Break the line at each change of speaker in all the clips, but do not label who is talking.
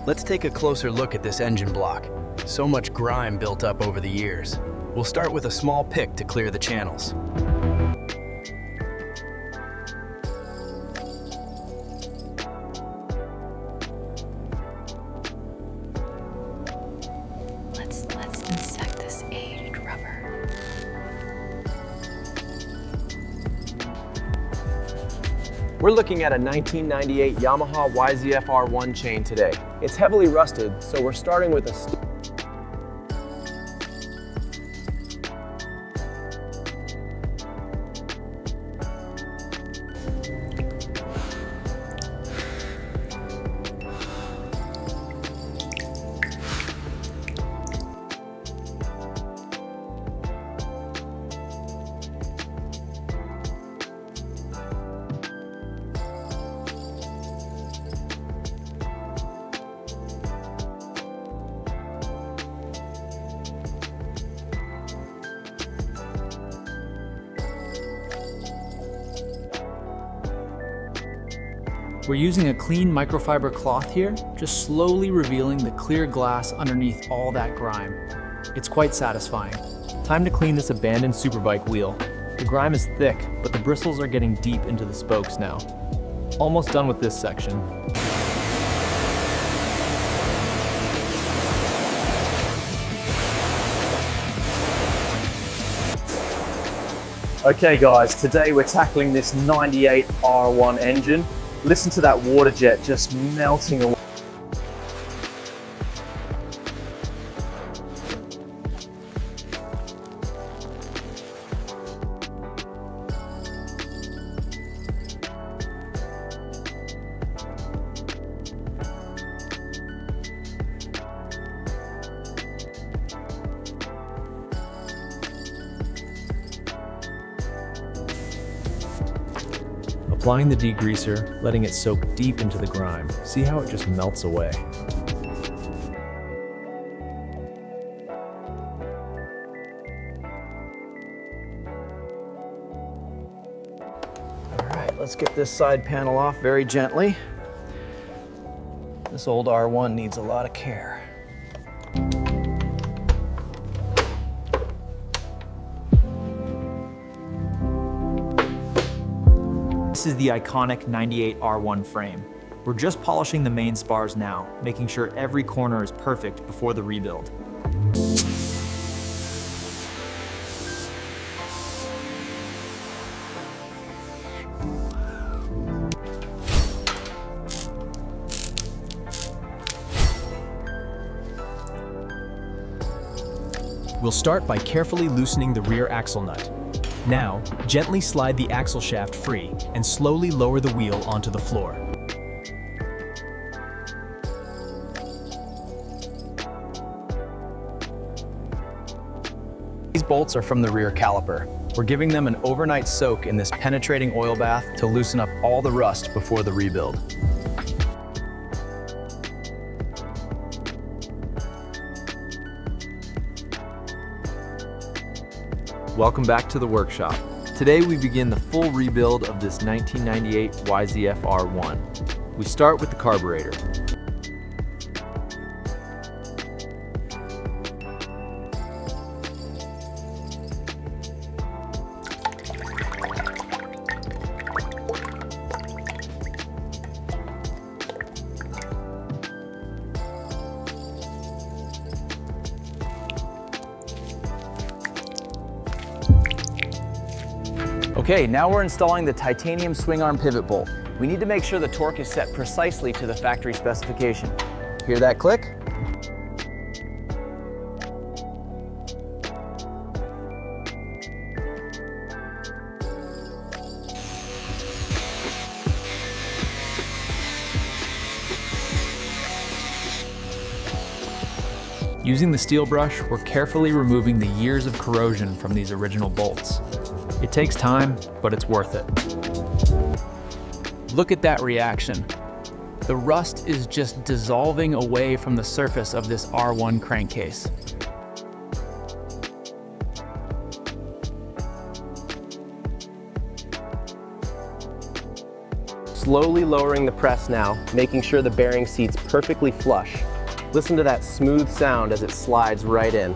Let's take a closer look at this engine block. So much grime built up over the years. We'll start with a small pick to clear the channels.
Let's inspect this aged rubber.
We're looking at a 1998 Yamaha YZF-R1 chain today. It's heavily rusted, so we're starting with a
We're using a clean microfiber cloth here, just slowly revealing the clear glass underneath all that grime. It's quite satisfying.
Time to clean this abandoned Superbike wheel. The grime is thick, but the bristles are getting deep into the spokes now. Almost done with this section. Okay guys, today we're tackling this 98 R1 engine. Listen to that water jet just melting away. Applying the degreaser, letting it soak deep into the grime. See how it just melts away.
All right, let's get this side panel off very gently. This old R1 needs a lot of care.
This is the iconic 98 R1 frame. We're just polishing the main spars now, making sure every corner is perfect before the rebuild.
We'll start by carefully loosening the rear axle nut. Now, gently slide the axle shaft free and slowly lower the wheel onto the floor.
These bolts are from the rear caliper. We're giving them an overnight soak in this penetrating oil bath to loosen up all the rust before the rebuild.
Welcome back to the workshop. Today we begin the full rebuild of this 1998 YZF-R1. We start with the carburetor.
Okay, now we're installing the titanium swing arm pivot bolt. We need to make sure the torque is set precisely to the factory specification. Hear that click?
Using the steel brush, we're carefully removing the years of corrosion from these original bolts. It takes time, but it's worth it. Look at that reaction. The rust is just dissolving away from the surface of this R1 crankcase.
slowly lowering the press now, making sure the bearing seat's perfectly flush. Listen to that smooth sound as it slides right in.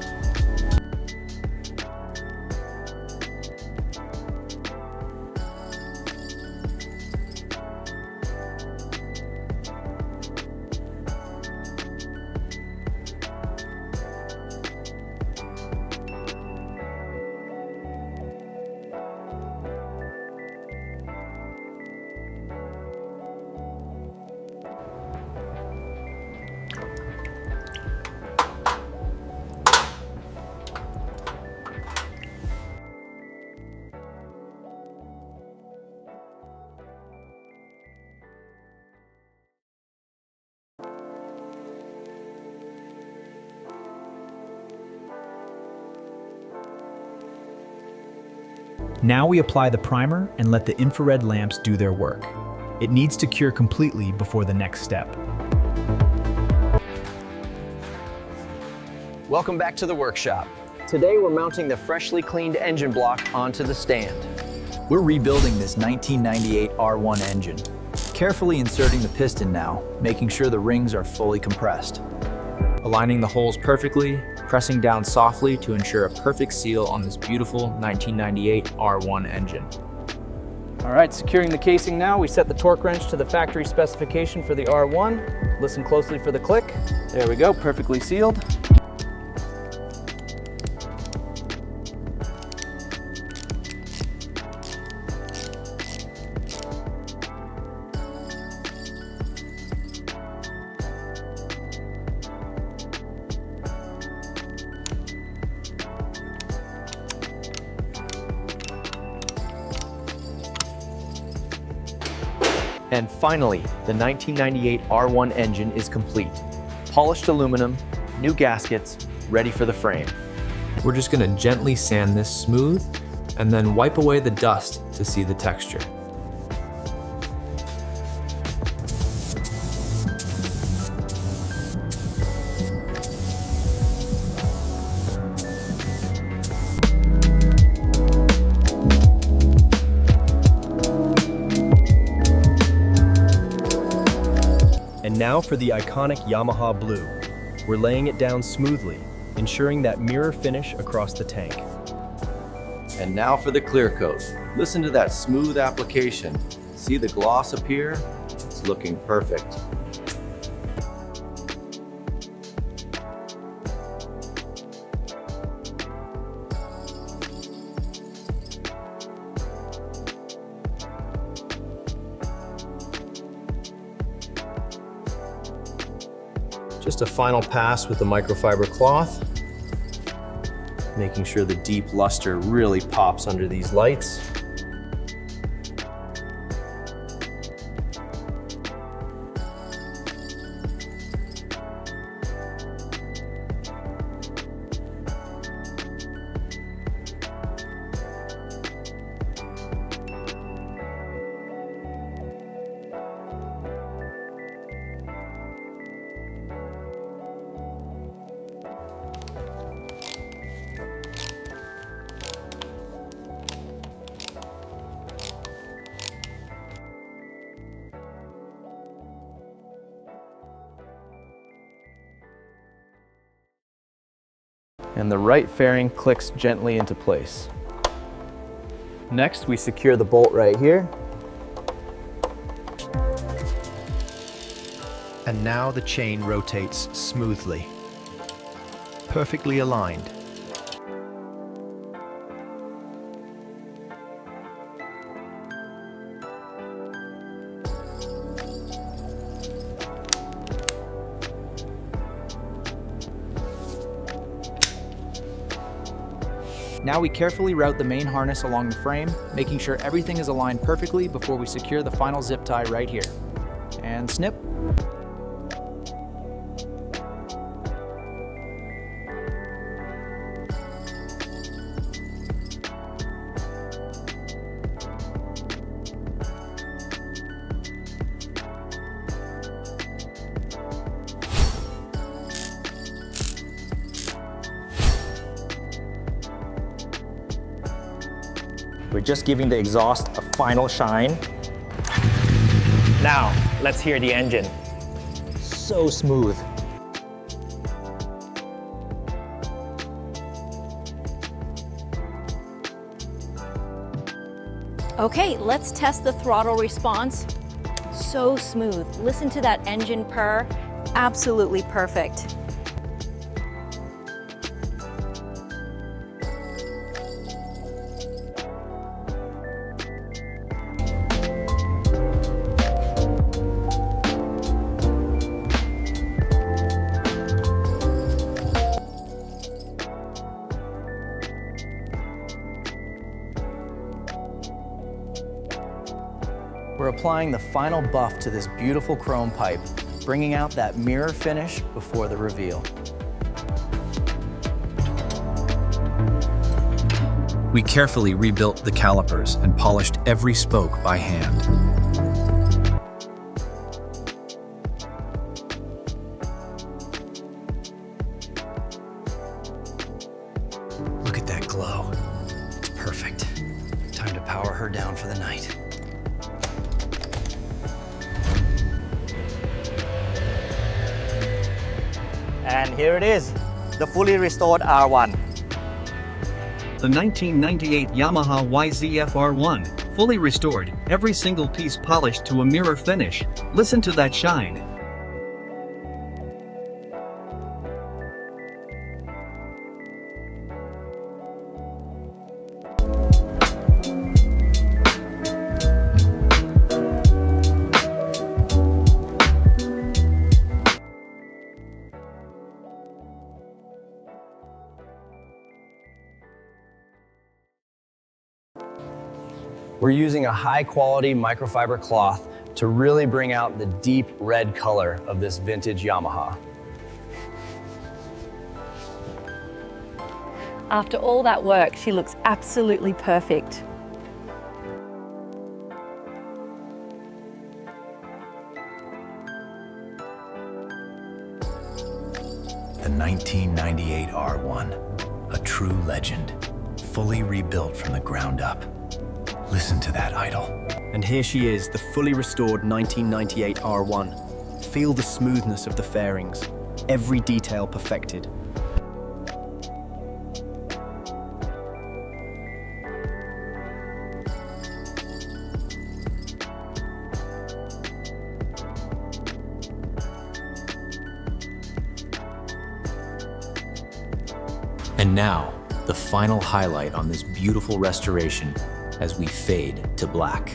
Now we apply the primer and let the infrared lamps do their work. It needs to cure completely before the next step.
Welcome back to the workshop. Today we're mounting the freshly cleaned engine block onto the stand.
We're rebuilding this 1998 R1 engine. Carefully inserting the piston now, making sure the rings are fully compressed. Aligning the holes perfectly, pressing down softly to ensure a perfect seal on this beautiful 1998 R1 engine.
All right, securing the casing now, we set the torque wrench to the factory specification for the R1. Listen closely for the click. There we go, perfectly sealed.
And finally, the 1998 R1 engine is complete. Polished aluminum, new gaskets, ready for the frame. We're just gonna gently sand this smooth and then wipe away the dust to see the texture.
And now for the iconic Yamaha blue. We're laying it down smoothly, ensuring that mirror finish across the tank.
And now for the clear coat. Listen to that smooth application. See the gloss appear? It's looking perfect. Just a final pass with the microfiber cloth, making sure the deep luster really pops under these lights.
And the right fairing clicks gently into place. Next, we secure the bolt right here.
And now the chain rotates smoothly, perfectly aligned.
Now we carefully route the main harness along the frame, making sure everything is aligned perfectly before we secure the final zip tie right here. And snip.
We're just giving the exhaust a final shine. Now, let's hear the engine.
So smooth.
Okay, let's test the throttle response. So smooth. Listen to that engine purr. Absolutely perfect.
We're applying the final buff to this beautiful chrome pipe, bringing out that mirror finish before the reveal.
We carefully rebuilt the calipers and polished every spoke by hand.
Look at that glow. It's perfect. Time to power her down for the night.
And here it is, the fully restored R1.
The 1998 Yamaha YZF-R1, fully restored, every single piece polished to a mirror finish. Listen to that shine.
We're using a high-quality microfiber cloth to really bring out the deep red color of this vintage Yamaha.
After all that work, she looks absolutely perfect.
The 1998 R1, a true legend, fully rebuilt from the ground up. Listen to that idle.
And here she is, the fully restored 1998 R1. Feel the smoothness of the fairings, every detail perfected.
And now, the final highlight on this beautiful restoration as we fade to black.